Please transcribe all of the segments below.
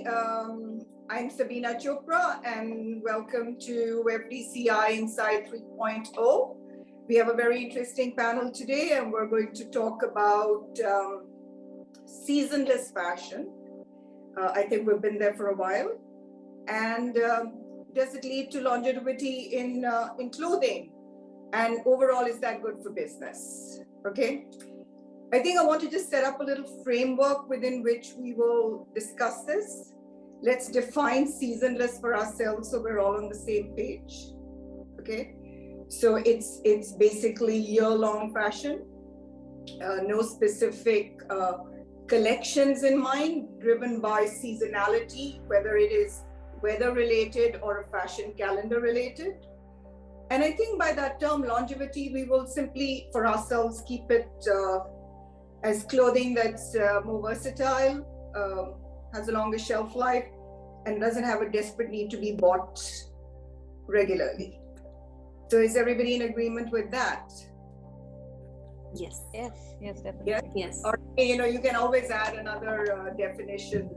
I'm Sabina Chopra and welcome to FDCI Inside 3.0. We have a very interesting panel today and we're going to talk about seasonless fashion. I think we've been there for a while. And does it lead to longevity in clothing? And overall, is that good for business? Okay. I think I want to just set up a little framework within which we will discuss this. Let's define seasonless for ourselves so we're all on the same page. Okay, so it's basically year-long fashion, no specific collections in mind, driven by seasonality, whether it is weather-related or fashion calendar-related. And I think by that term, longevity, we will simply, for ourselves, keep it as clothing that's more versatile, has a longer shelf life, and doesn't have a desperate need to be bought regularly. So is everybody in agreement with that? Yes. Yes, definitely. Yeah? Yes. Or, you can always add another definition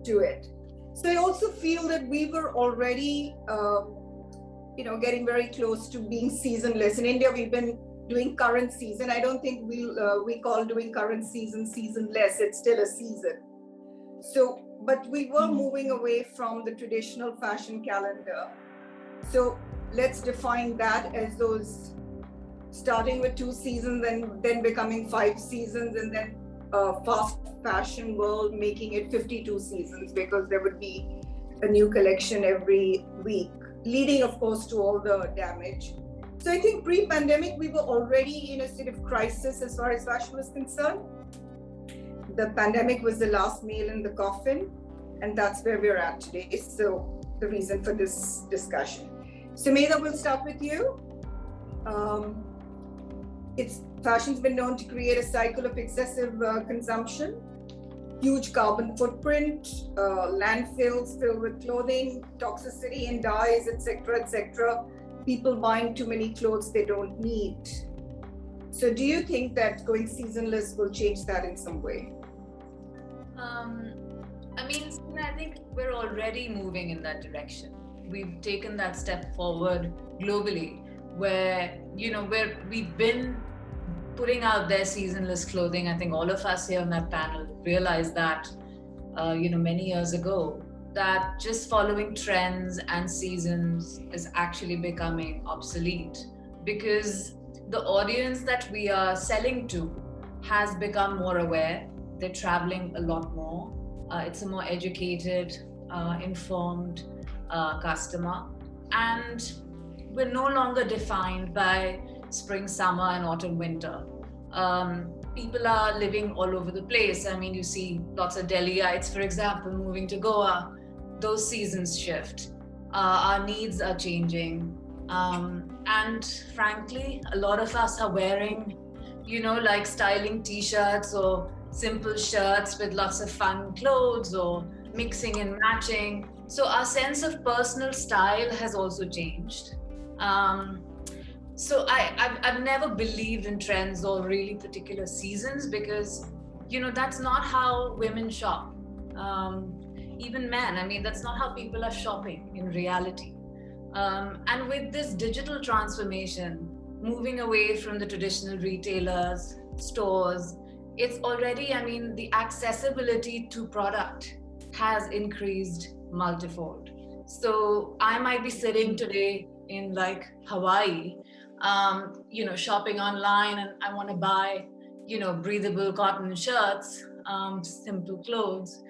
to it. So I also feel that we were already, getting very close to being seasonless. In India, we've been doing current season. I don't think we call doing current season seasonless. It's still a season. So, but we were moving away from the traditional fashion calendar. So let's define that as those starting with 2 seasons and then becoming 5 seasons, and then fast fashion world making it 52 seasons because there would be a new collection every week, leading of course to all the damage. So I think pre-pandemic, we were already in a state of crisis as far as fashion was concerned. The pandemic was the last nail in the coffin, and that's where we're at today. So the reason for this discussion. So Medha, we'll start with you. Fashion's been known to create a cycle of excessive consumption, huge carbon footprint, landfills filled with clothing, toxicity in dyes, etc., etc. People buying too many clothes they don't need. So do you think that going seasonless will change that in some way? I think we're already moving in that direction. We've taken that step forward globally where, we've been putting out their seasonless clothing. I think all of us here on that panel realized that, many years ago, that just following trends and seasons is actually becoming obsolete because the audience that we are selling to has become more aware. They're traveling a lot more. It's a more educated, informed customer. And we're no longer defined by spring, summer, and autumn, winter. People are living all over the place. You see lots of Delhiites, for example, moving to Goa. Those seasons shift. Our needs are changing. And frankly, a lot of us are wearing, like styling t-shirts or simple shirts with lots of fun clothes or mixing and matching. So our sense of personal style has also changed. So I've never believed in trends or really particular seasons because, that's not how women shop. Even men, that's not how people are shopping in reality. And with this digital transformation, moving away from the traditional retailers, stores, it's already, the accessibility to product has increased multifold. So I might be sitting today in like Hawaii, shopping online, and I want to buy, breathable cotton shirts, simple clothes.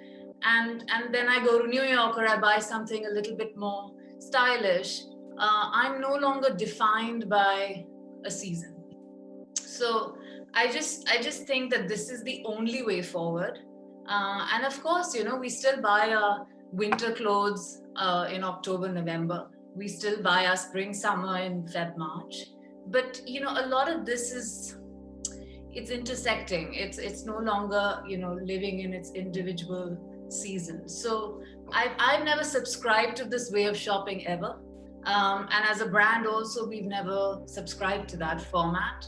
And then I go to New York or I buy something a little bit more stylish. I'm no longer defined by a season. So I just think that this is the only way forward. And of course, we still buy our winter clothes in October, November. We still buy our spring, summer in Feb, March. But, a lot of this it's intersecting. It's no longer, living in its individual season. So I've never subscribed to this way of shopping ever. And as a brand also, we've never subscribed to that format.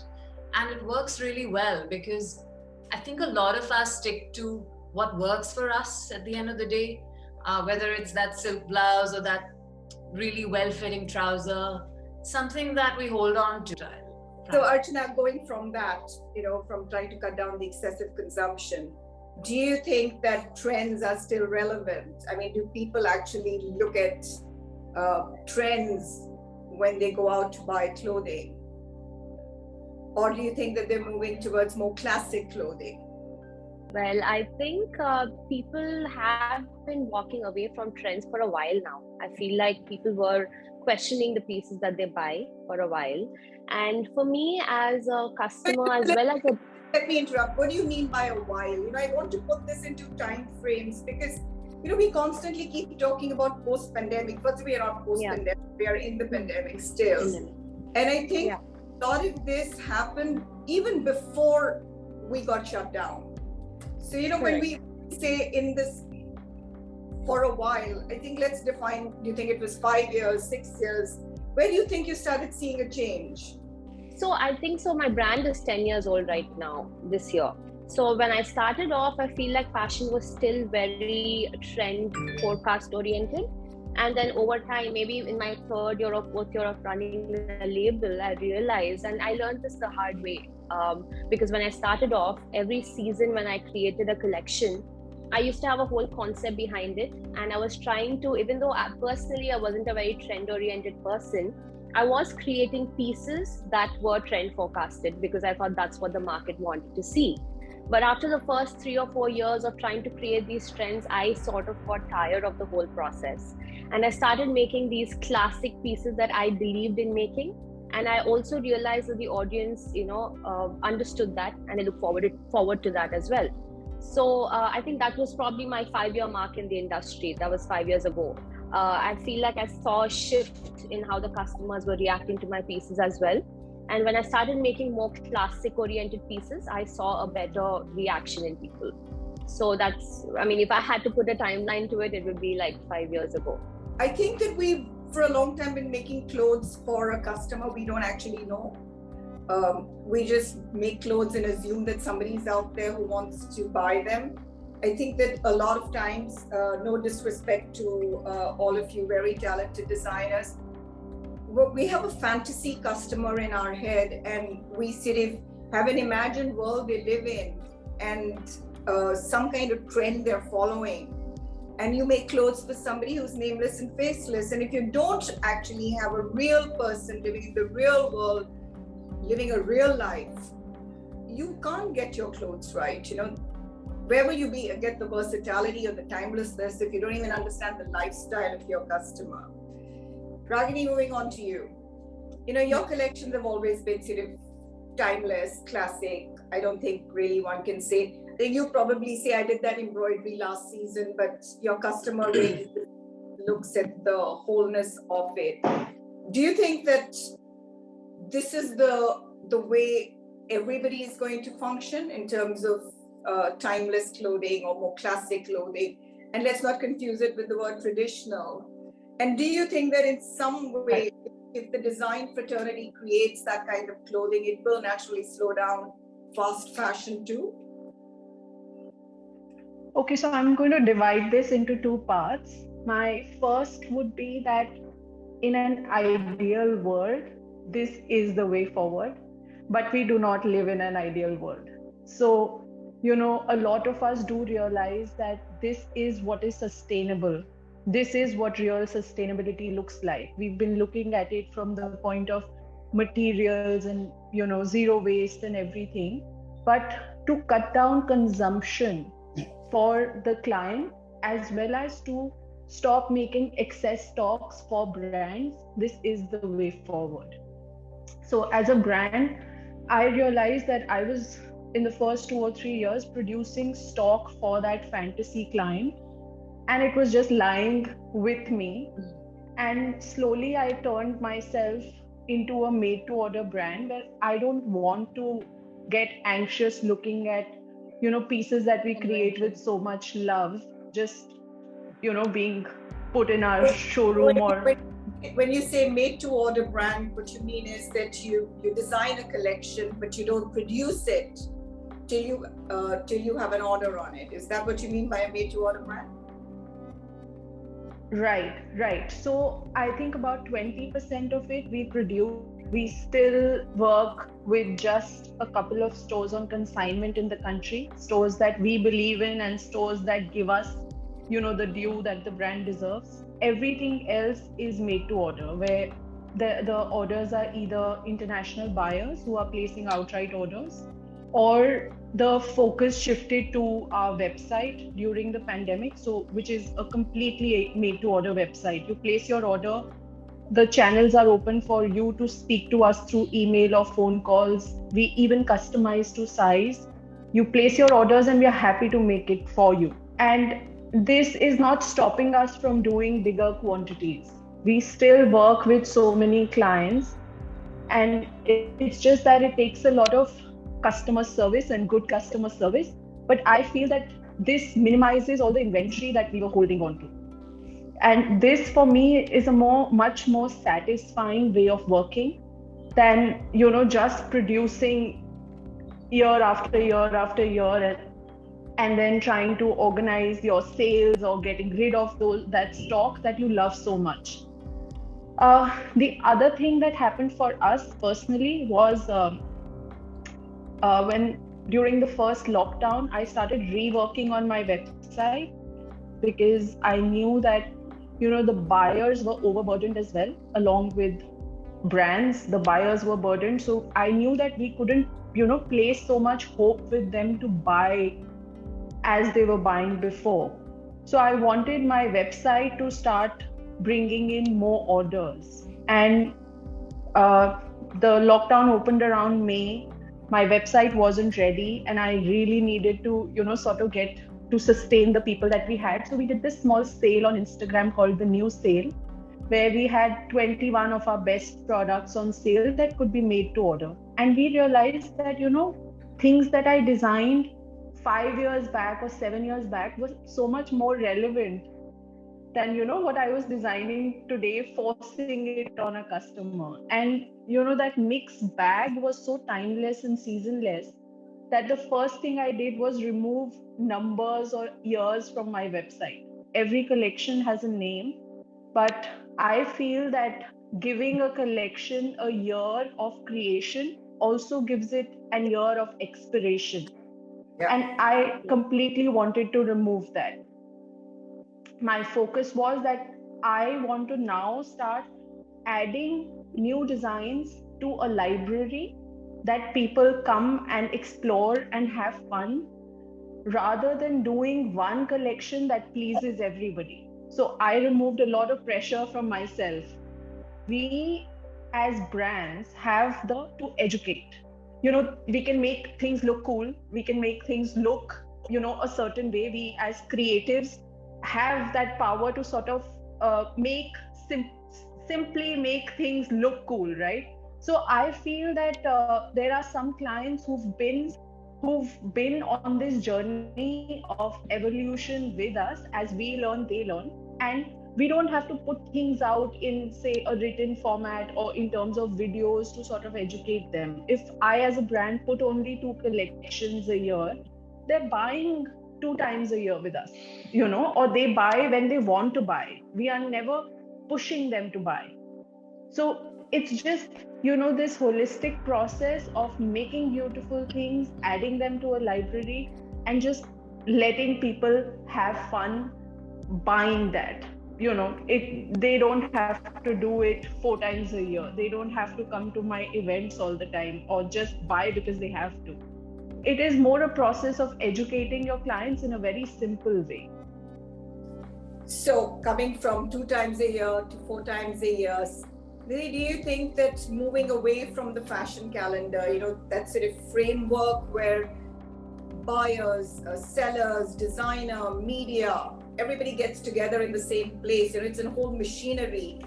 And it works really well because I think a lot of us stick to what works for us at the end of the day. whether it's that silk blouse or that really well-fitting trouser, something that we hold on to. So Archana, going from that, from trying to cut down the excessive consumption, do you think that trends are still relevant? I mean, do people actually look at trends when they go out to buy clothing? Or do you think that they're moving towards more classic clothing? Well, I think people have been walking away from trends for a while now. I feel like people were questioning the pieces that they buy for a while. And for me as a customer, as well as a... Let me interrupt. What do you mean by a while? I want to put this into time frames because, we constantly keep talking about post-pandemic. First, we are not post-pandemic. We are in the pandemic still. And I think a lot of this happened even before we got shut down. So, when we say in this for a while, I think let's define, do you think it was 5 years, 6 years? Where do you think you started seeing a change? So I think so. My brand is 10 years old right now, this year. So when I started off, I feel like fashion was still very trend forecast oriented. And then over time, maybe in my third year or fourth year of running a label, I realized, and I learned this the hard way, because when I started off, every season when I created a collection, I used to have a whole concept behind it. And I was trying to, even though personally I wasn't a very trend oriented person, I was creating pieces that were trend forecasted because I thought that's what the market wanted to see. But after the first 3 or 4 years of trying to create these trends, I sort of got tired of the whole process. And I started making these classic pieces that I believed in making. And I also realized that the audience, understood that, and I look forward to that as well. So I think that was probably my 5-year mark in the industry. That was 5 years ago. I feel like I saw a shift in how the customers were reacting to my pieces as well. And when I started making more classic oriented pieces, I saw a better reaction in people. So that's, if I had to put a timeline to it, it would be like 5 years ago. I think that we've for a long time been making clothes for a customer we don't actually know. We just make clothes and assume that somebody's out there who wants to buy them. I think that a lot of times, no disrespect to all of you very talented designers, we have a fantasy customer in our head and we sort of have an imagined world they live in and some kind of trend they're following. And you make clothes for somebody who's nameless and faceless. And if you don't actually have a real person living in the real world, living a real life, you can't get your clothes right. Where will you get the versatility or the timelessness if you don't even understand the lifestyle of your customer? Ragini, moving on to you. Your collections have always been sort of timeless, classic. I don't think really one can say. You probably say, I did that embroidery last season, but your customer really looks at the wholeness of it. Do you think that this is the way everybody is going to function in terms of timeless clothing or more classic clothing? And let's not confuse it with the word traditional. And do you think that in some way, if the design fraternity creates that kind of clothing, it will naturally slow down fast fashion too? Okay, so I'm going to divide this into 2 parts. My first would be that in an ideal world, this is the way forward, but we do not live in an ideal world. So, a lot of us do realize that this is what is sustainable. This is what real sustainability looks like. We've been looking at it from the point of materials and, zero waste and everything. But to cut down consumption for the client, as well as to stop making excess stocks for brands, this is the way forward. So as a brand, I realized that I was in the first 2 or 3 years producing stock for that fantasy client, and it was just lying with me. And slowly I turned myself into a made to order brand where I don't want to get anxious looking at pieces that we create with so much love just being put in our showroom. Or when you say made to order brand, what you mean is that you design a collection but you don't produce it till you have an order on it. Is that what you mean by a made to order brand? Right. So I think about 20% of it we produce. We still work with just a couple of stores on consignment in the country, stores that we believe in and stores that give us, the due that the brand deserves. Everything else is made to order, where the orders are either international buyers who are placing outright orders, or the focus shifted to our website during the pandemic, so which is a completely made to order website. You place your order, the channels are open for you to speak to us through email or phone calls. We even customize to size. You place your orders and we are happy to make it for you. And this is not stopping us from doing bigger quantities. We still work with so many clients, and it's just that it takes a lot of customer service and good customer service. But I feel that this minimizes all the inventory that we were holding on to. And this for me is a much more satisfying way of working than, just producing year after year after year, and then trying to organize your sales or getting rid of that stock that you love so much. The other thing that happened for us personally was when during the first lockdown, I started reworking on my website because I knew that, the buyers were overburdened as well, along with brands. The buyers were burdened. So I knew that we couldn't, place so much hope with them to buy as they were buying before. So I wanted my website to start bringing in more orders. And the lockdown opened around May. My website wasn't ready, and I really needed to, sort of get to sustain the people that we had. So we did this small sale on Instagram called the New Sale, where we had 21 of our best products on sale that could be made to order. And we realized that, things that I designed 5 years back or 7 years back was so much more relevant than, what I was designing today, forcing it on a customer. And, that mixed bag was so timeless and seasonless that the first thing I did was remove numbers or years from my website. Every collection has a name, but I feel that giving a collection a year of creation also gives it a year of expiration. Yeah. And I completely wanted to remove that. My focus was that I want to now start adding new designs to a library that people come and explore and have fun, rather than doing one collection that pleases everybody. So I removed a lot of pressure from myself. We as brands have to educate. We can make things look cool. We can make things look, a certain way. We as creatives have that power to sort of simply make things look cool, right? So I feel that there are some clients who've been on this journey of evolution with us. As we learn, they learn, and we don't have to put things out in, say, a written format or in terms of videos to sort of educate them. If I as a brand put only 2 collections a year, they're buying 2 times a year with us, or they buy when they want to buy. We are never pushing them to buy. So it's just, this holistic process of making beautiful things, adding them to a library, and just letting people have fun buying that. They don't have to do it 4 times a year. They don't have to come to my events all the time or just buy because they have to. It is more a process of educating your clients in a very simple way. So coming from 2 times a year to 4 times a year, Nidhi, do you think that moving away from the fashion calendar, that sort of framework where buyers, sellers, designer, media, everybody gets together in the same place, it's a whole machinery,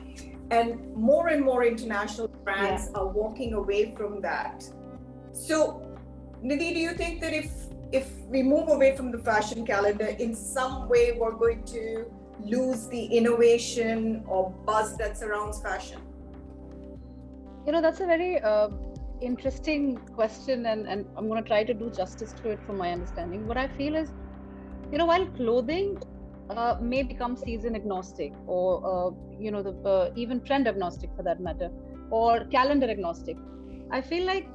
and more international brands are walking away from that. So Nidhi, do you think that if we move away from the fashion calendar, in some way we're going to lose the innovation or buzz that surrounds fashion? That's a very interesting question, and I'm going to try to do justice to it from my understanding. What I feel is, while clothing may become season agnostic, or even trend agnostic for that matter, or calendar agnostic. I feel like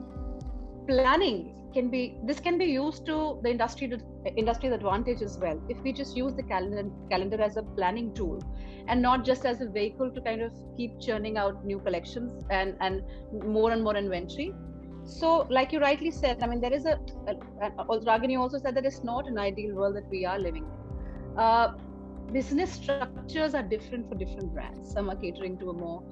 planning can be used to the industry's advantage as well, if we just use the calendar as a planning tool and not just as a vehicle to kind of keep churning out new collections and more inventory. So like you rightly said, I mean, there is Ragini also said that it's not an ideal world that we are living in. Business structures are different for different brands. Some are catering to a more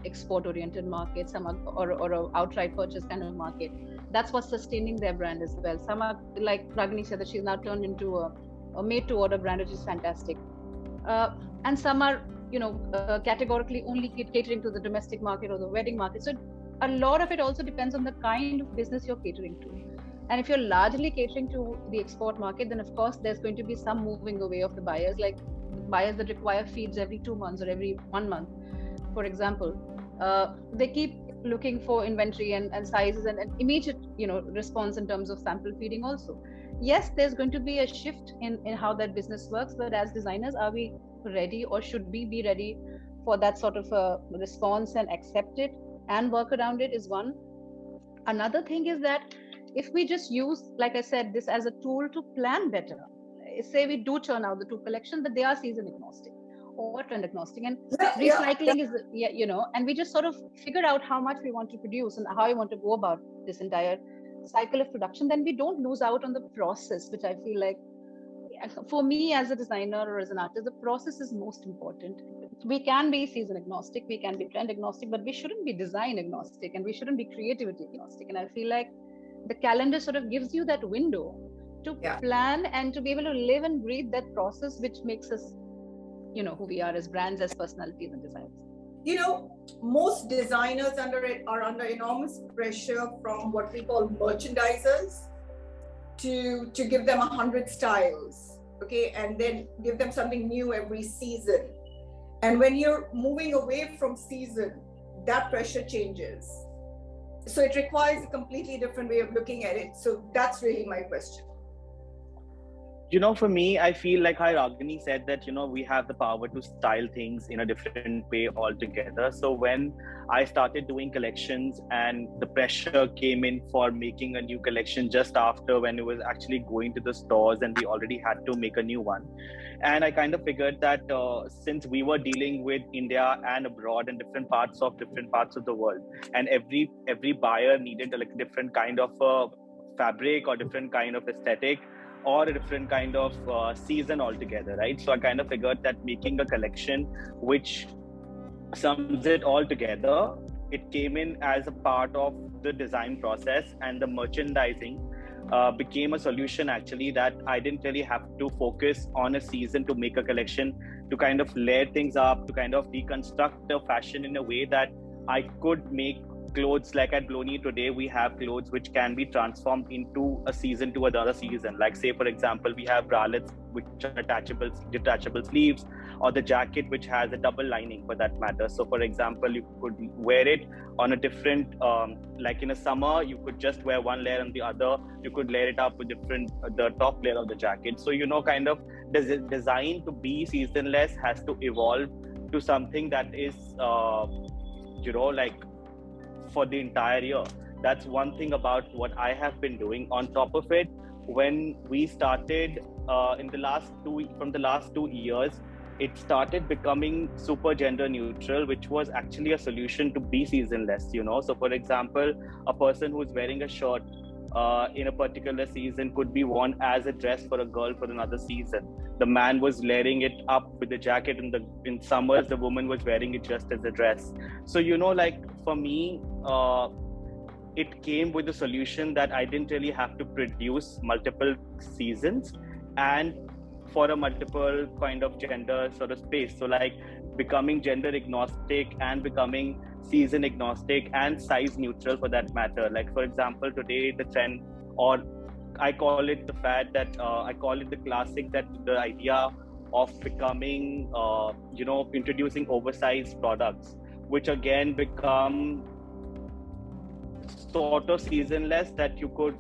export oriented market, some are or a outright purchase kind of market. That's what's sustaining their brand as well. Some are, like Ragini said, that she's now turned into a made to order brand, which is fantastic. And some are categorically only catering to the domestic market or the wedding market. So a lot of it also depends on the kind of business you're catering to. And if you're largely catering to the export market, then of course there's going to be some moving away of the buyers, like buyers that require feeds every 2 months or every 1 month, for example. They keep looking for inventory and sizes and immediate response in terms of sample feeding also. Yes, there's going to be a shift in how that business works, but as designers, are we ready, or should we be ready for that sort of a response and accept it and work around it is one. Another thing is that if we just use, like I said, this as a tool to plan better, say we do churn out the 2 collections, but they are season agnostic or trend agnostic, and recycling is and we just sort of figure out how much we want to produce and how we want to go about this entire cycle of production, then we don't lose out on the process, which I feel like, for me as a designer or as an artist, the process is most important. We can be season agnostic, we can be trend agnostic, but we shouldn't be design agnostic, and we shouldn't be creativity agnostic. And I feel like the calendar sort of gives you that window to plan and to be able to live and breathe that process, which makes us who we are as brands, as personalities and designers. Most designers are under enormous pressure from what we call merchandisers to give them 100 styles, okay, and then give them something new every season. And when you're moving away from season, that pressure changes. So it requires a completely different way of looking at it. So that's really my question. For me, I feel like how Ragini said that, we have the power to style things in a different way altogether. So when I started doing collections and the pressure came in for making a new collection just after when it was actually going to the stores and we already had to make a new one. And I kind of figured that since we were dealing with India and abroad and different parts of the world, and every buyer needed a different kind of fabric or different kind of aesthetic, or a different kind of season altogether, right? So I kind of figured that making a collection which sums it all together, it came in as a part of the design process, and the merchandising became a solution actually, that I didn't really have to focus on a season to make a collection, to kind of layer things up, to kind of deconstruct the fashion in a way that I could make clothes. Like at Bloni today, we have clothes which can be transformed into a season to another season. Like say, for example, we have bralettes which are detachable sleeves, or the jacket which has a double lining for that matter. So for example, you could wear it on a different, like in a summer, you could just wear one layer, and the other, you could layer it up with the top layer of the jacket. So, kind of design to be seasonless has to evolve to something that is, like for the entire year. That's one thing about what I have been doing. On top of it, when we started from the last 2 years, it started becoming super gender neutral, which was actually a solution to be seasonless, So for example, a person who's wearing a shirt in a particular season could be worn as a dress for a girl for another season. The man was layering it up with the jacket, in summers the woman was wearing it just as a dress. So like for me, it came with a solution that I didn't really have to produce multiple seasons and for a multiple kind of gender sort of space. So like becoming gender agnostic and becoming season agnostic and size neutral for that matter. Like for example, today the trend, or I call it the fad, that I call it the classic, that the idea of becoming, introducing oversized products, which again become sort of seasonless, that you could,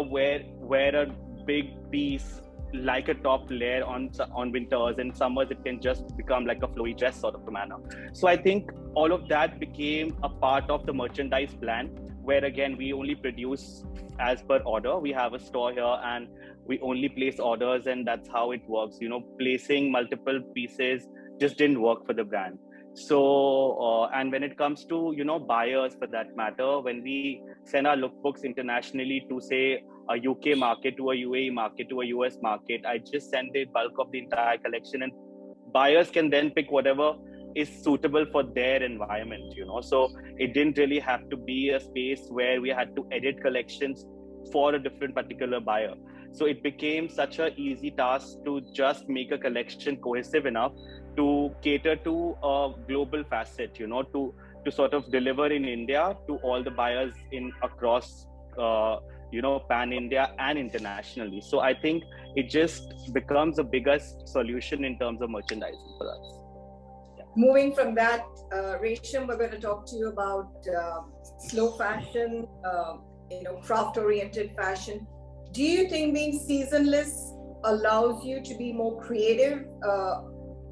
wear a big piece like a top layer on winters, and summers it can just become like a flowy dress sort of a manner. So I think all of that became a part of the merchandise plan, where again we only produce as per order. We have a store here and we only place orders, and that's how it works. Placing multiple pieces just didn't work for the brand. So and when it comes to buyers, for that matter, when we send our lookbooks internationally to, say, a UK market, to a UAE market, to a US market, I just send the bulk of the entire collection, and buyers can then pick whatever is suitable for their environment. So it didn't really have to be a space where we had to edit collections for a different particular buyer. So it became such an easy task to just make a collection cohesive enough to cater to a global facet, to sort of deliver in India to all the buyers in across pan India and internationally. So I think it just becomes the biggest solution in terms of merchandising for us. Moving from that, Resham, we're going to talk to you about slow fashion, craft-oriented fashion. Do you think being seasonless allows you to be more creative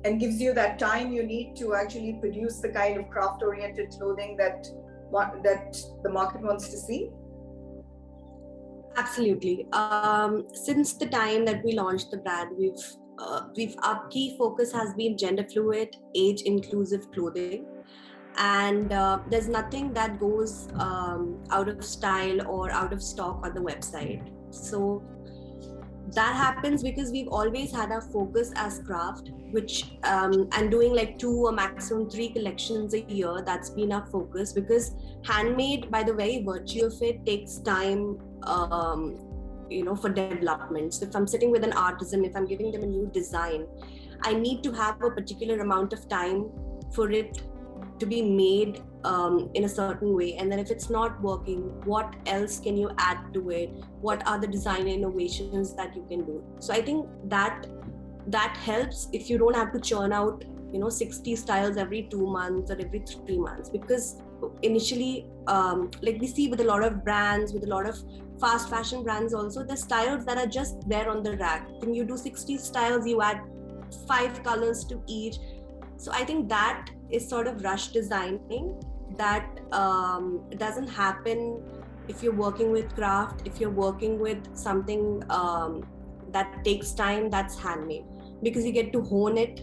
and gives you that time you need to actually produce the kind of craft-oriented clothing that the market wants to see? Absolutely. Since the time that we launched the brand, our key focus has been gender fluid, age inclusive clothing, and there's nothing that goes out of style or out of stock on the website. So that happens because we've always had our focus as craft, which and doing like 2 or maximum 3 collections a year. That's been our focus, because handmade, by the very virtue of it, takes time for development. So if I'm sitting with an artisan, if I'm giving them a new design, I need to have a particular amount of time for it to be made in a certain way. And then if it's not working, what else can you add to it? What are the design innovations that you can do? So I think that helps if you don't have to churn out 60 styles every 2 months or every 3 months. Because initially, like we see with a lot of brands, with a lot of fast fashion brands also, the styles that are just there on the rack. When you do 60 styles, you add 5 colors to each. So I think that is sort of rush designing that doesn't happen if you're working with craft, if you're working with something that takes time, that's handmade, because you get to hone it.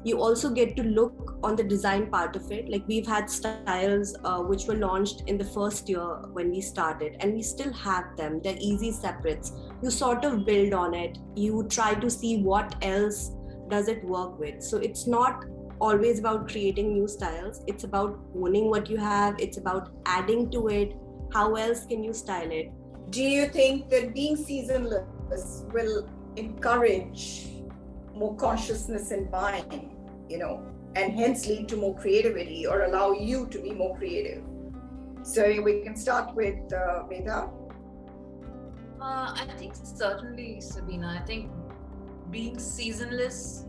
You also get to look on the design part of it. Like we've had styles which were launched in the first year when we started, and we still have them. They're easy separates. You sort of build on it. You try to see what else does it work with. So it's not always about creating new styles. It's about owning what you have. It's about adding to it. How else can you style it? Do you think that being seasonless will encourage more consciousness in buying, and hence lead to more creativity, or allow you to be more creative? So we can start with Medha. I think certainly, Sabina. I think being seasonless,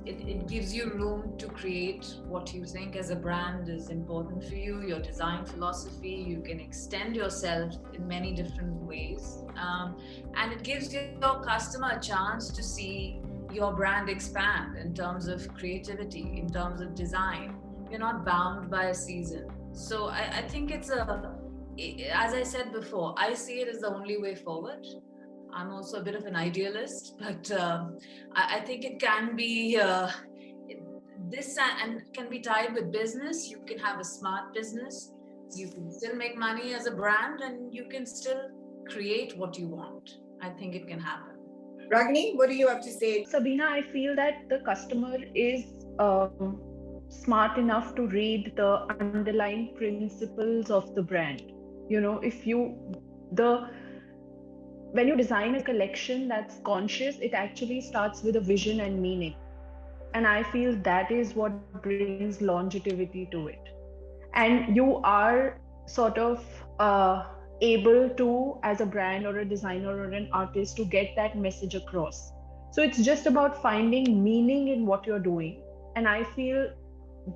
it gives you room to create what you think as a brand is important for you, your design philosophy. You can extend yourself in many different ways. And it gives your customer a chance to see your brand expand in terms of creativity, in terms of design. You're not bound by a season. So I think as I said before, I see it as the only way forward. I'm also a bit of an idealist, but I think it can be this and can be tied with business. You can have a smart business. You can still make money as a brand, and you can still create what you want. I think it can happen. Ragini, what do you have to say? Sabina, I feel that the customer is smart enough to read the underlying principles of the brand. When you design a collection that's conscious, it actually starts with a vision and meaning. And I feel that is what brings longevity to it. And you are sort of able to, as a brand or a designer or an artist, to get that message across. So it's just about finding meaning in what you're doing. And I feel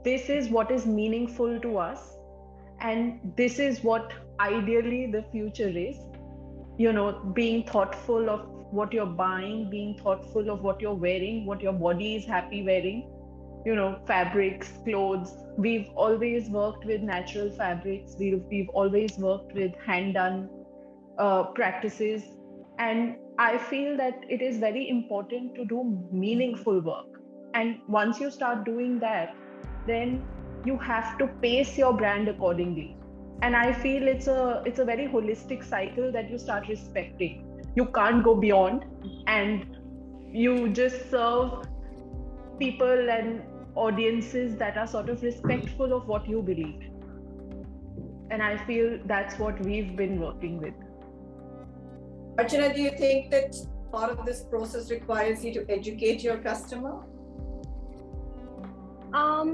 this is what is meaningful to us. And this is what ideally the future is. Being thoughtful of what you're buying, being thoughtful of what you're wearing, what your body is happy wearing, fabrics, clothes. We've always worked with natural fabrics. We've always worked with hand done practices. And I feel that it is very important to do meaningful work. And once you start doing that, then you have to pace your brand accordingly. And I feel it's a very holistic cycle that you start respecting. You can't go beyond, and you just serve people and audiences that are sort of respectful of what you believe. And I feel that's what we've been working with. Archana, do you think that part of this process requires you to educate your customer?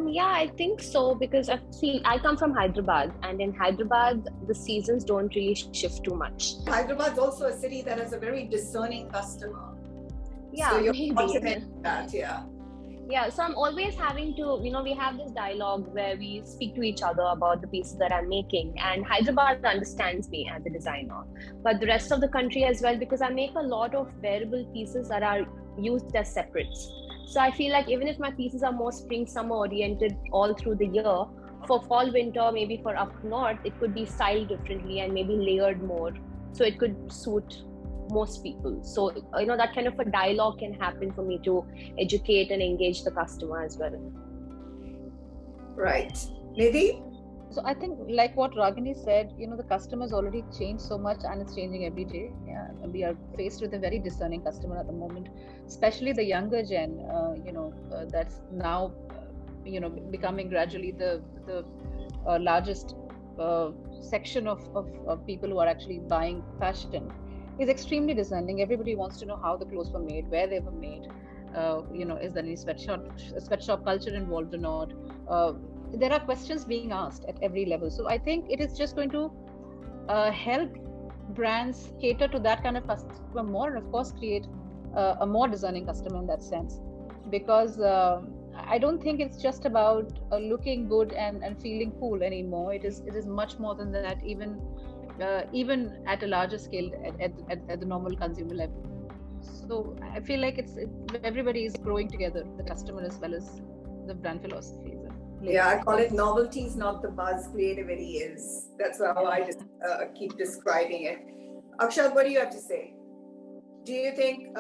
Yeah, I think so, because I come from Hyderabad, and in Hyderabad, the seasons don't really shift too much. Hyderabad's also a city that has a very discerning customer. Yeah, so you're maybe. fortunate in that, yeah. Yeah, so I'm always having to, we have this dialogue where we speak to each other about the pieces that I'm making, and Hyderabad understands me as a designer, but the rest of the country as well, because I make a lot of wearable pieces that are used as separates. So I feel like even if my pieces are more spring, summer oriented all through the year, for fall, winter, maybe for up north, it could be styled differently and maybe layered more. So it could suit most people. So, that kind of a dialogue can happen for me to educate and engage the customer as well. Right. Nidhi? So I think, like what Ragini said, the customers already changed so much, and it's changing every day. Yeah, we are faced with a very discerning customer at the moment, especially the younger gen. That's now, becoming gradually the largest section of people who are actually buying fashion. Is extremely discerning. Everybody wants to know how the clothes were made, where they were made. Is there any sweatshop culture involved or not? There are questions being asked at every level. So I think it is just going to help brands cater to that kind of customer more, and of course create a more discerning customer in that sense. Because I don't think it's just about looking good and feeling cool anymore. It is much more than that, even at a larger scale at the normal consumer level. So I feel like everybody is growing together, the customer as well as the brand philosophy. Yeah, I call it novelty is not the buzz, creativity is. That's how I just keep describing it. Akshat, what do you have to say? Do you think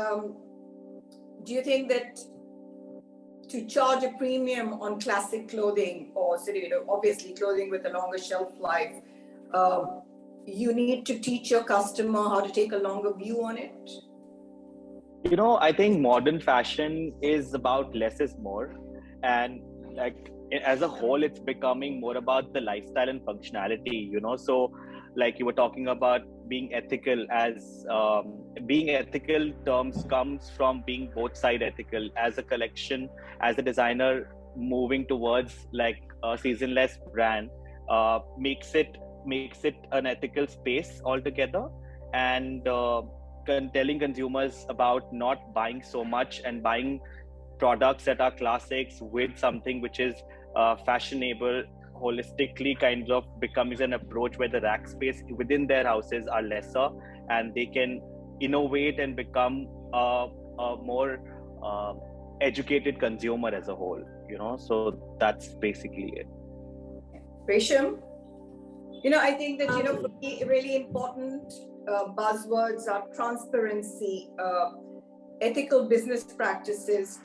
that to charge a premium on classic clothing, or obviously clothing with a longer shelf life, you need to teach your customer how to take a longer view on it? I think modern fashion is about less is more, and like as a whole, it's becoming more about the lifestyle and functionality. So like you were talking about being ethical, as being ethical terms comes from being both side ethical. As a collection, as a designer, moving towards like a seasonless brand makes it an ethical space altogether, and telling consumers about not buying so much and buying products that are classics with something which is fashionable holistically kind of becomes an approach where the rack space within their houses are lesser, and they can innovate and become a more educated consumer as a whole. So that's basically it. Resham? I think that, for me, really important buzzwords are transparency, ethical business practices.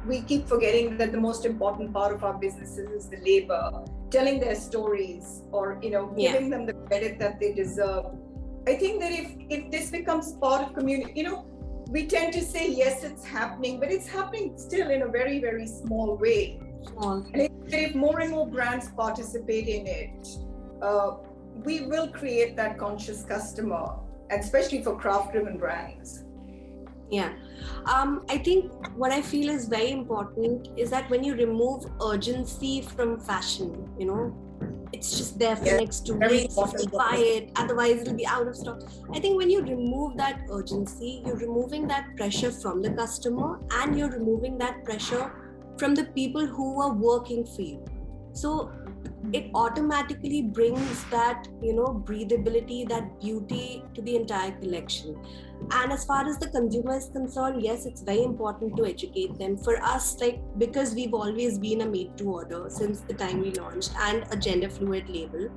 We keep forgetting that the most important part of our businesses is the labor, telling their stories, or, giving them the credit that they deserve. I think that if this becomes part of community, we tend to say, yes, it's happening, but it's happening still in a very, very small way. And if more and more brands participate in it, we will create that conscious customer, and especially for craft-driven brands. Yeah. I think what I feel is very important is that when you remove urgency from fashion, it's just there for next 2 weeks to buy it, otherwise it'll be out of stock. I think when you remove that urgency, you're removing that pressure from the customer, and you're removing that pressure from the people who are working for you. So it automatically brings that, breathability, that beauty to the entire collection. And as far as the consumer is concerned, yes, it's very important to educate them. For us, like, because we've always been a made to order since the time we launched and a gender fluid label,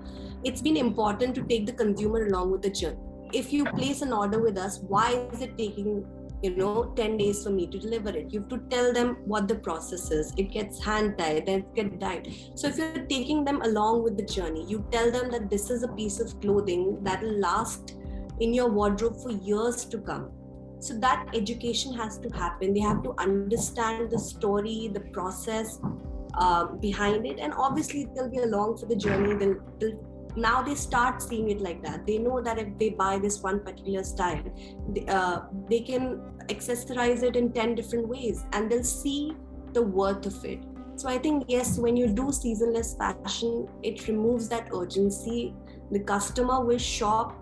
it's been important to take the consumer along with the journey. If you place an order with us, why is it taking 10 days for me to deliver it? You have to tell them what the process is. It gets hand dyed, then it gets dyed. So if you're taking them along with the journey, you tell them that this is a piece of clothing that will last in your wardrobe for years to come. So that education has to happen. They have to understand the story, the process behind it, and obviously they'll be along for the journey. Now they start seeing it like that. They know that if they buy this one particular style, they can accessorize it in 10 different ways, and they'll see the worth of it. So I think, yes, when you do seasonless fashion, it removes that urgency. The customer will shop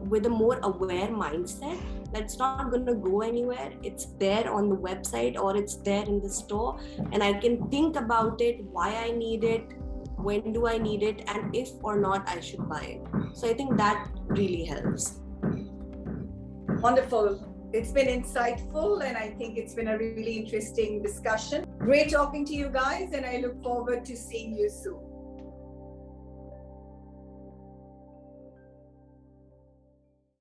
with a more aware mindset that it's not going to go anywhere. It's there on the website or it's there in the store, and I can think about it, why I need it, when do I need it, and if or not I should buy it. So I think that really helps. Wonderful. It's been insightful, and I think it's been a really interesting discussion. Great talking to you guys, and I look forward to seeing you soon.